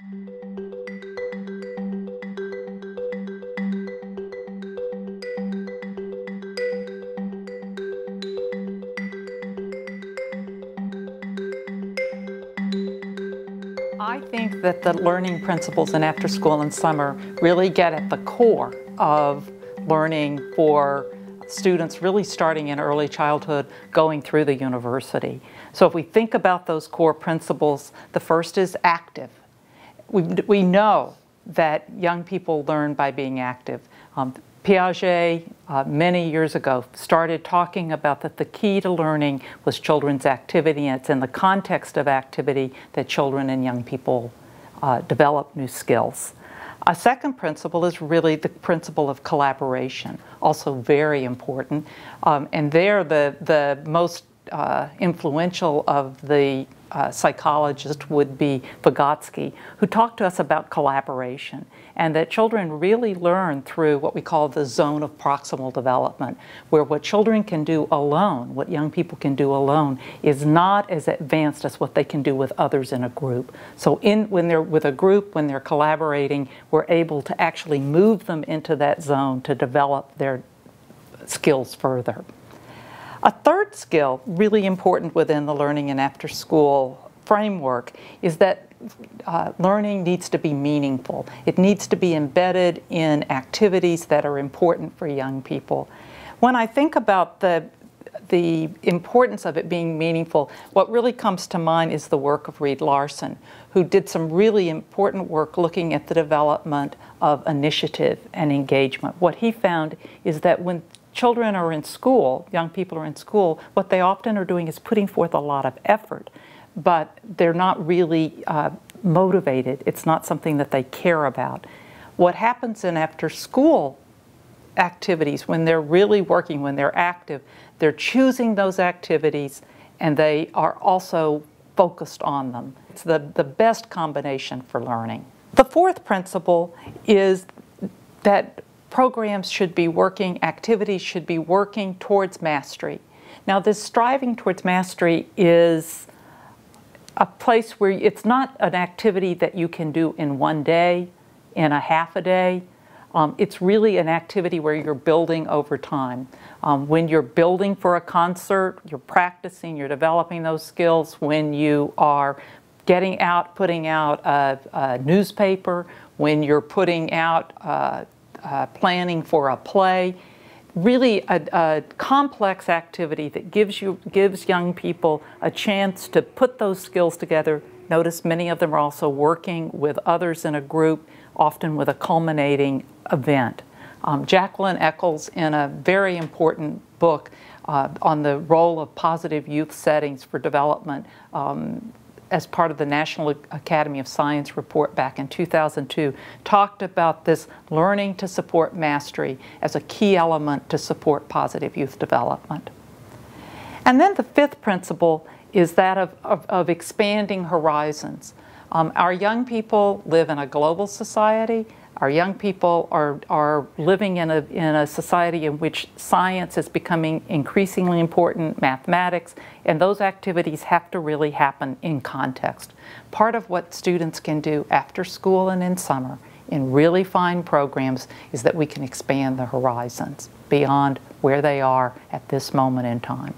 I think that the learning principles in after school and summer really get at the core of learning for students really starting in early childhood, going through the university. So if we think about those core principles, the first is active. We know that young people learn by being active. Piaget, many years ago, started talking about that the key to learning was children's activity, and it's in the context of activity that children and young people develop new skills. A second principle is really the principle of collaboration, also very important. And there, the most influential of the psychologists would be Vygotsky, who talked to us about collaboration, and that children really learn through what we call the zone of proximal development, where what children can do alone, what young people can do alone, is not as advanced as what they can do with others in a group. So when they're with a group, when they're collaborating, we're able to actually move them into that zone to develop their skills further. A third skill, really important within the learning and after school framework, is that learning needs to be meaningful. It needs to be embedded in activities that are important for young people. When I think about the importance of it being meaningful, what really comes to mind is the work of Reed Larson, who did some really important work looking at the development of initiative and engagement. What he found is that when children are in school, young people are in school, what they often are doing is putting forth a lot of effort, but they're not really motivated. It's not something that they care about. What happens in after school activities, when they're really working, when they're active, they're choosing those activities and they are also focused on them. It's the best combination for learning. The fourth principle is that programs should be working, activities should be working towards mastery. Now, this striving towards mastery is a place where it's not an activity that you can do in one day, in a half a day. It's really an activity where you're building over time. When you're building for a concert, you're practicing, you're developing those skills. When you are getting out, putting out a newspaper, when you're putting out planning for a play, really a complex activity that gives young people a chance to put those skills together. Notice many of them are also working with others in a group, often with a culminating event. Jacqueline Eccles, in a very important book on the role of positive youth settings for development, as part of the National Academy of Science report back in 2002, talked about this learning to support mastery as a key element to support positive youth development. And then the fifth principle is that of expanding horizons. Our young people live in a global society. Our young people are living in a society in which science is becoming increasingly important, mathematics, and those activities have to really happen in context. Part of what students can do after school and in summer in really fine programs is that we can expand the horizons beyond where they are at this moment in time.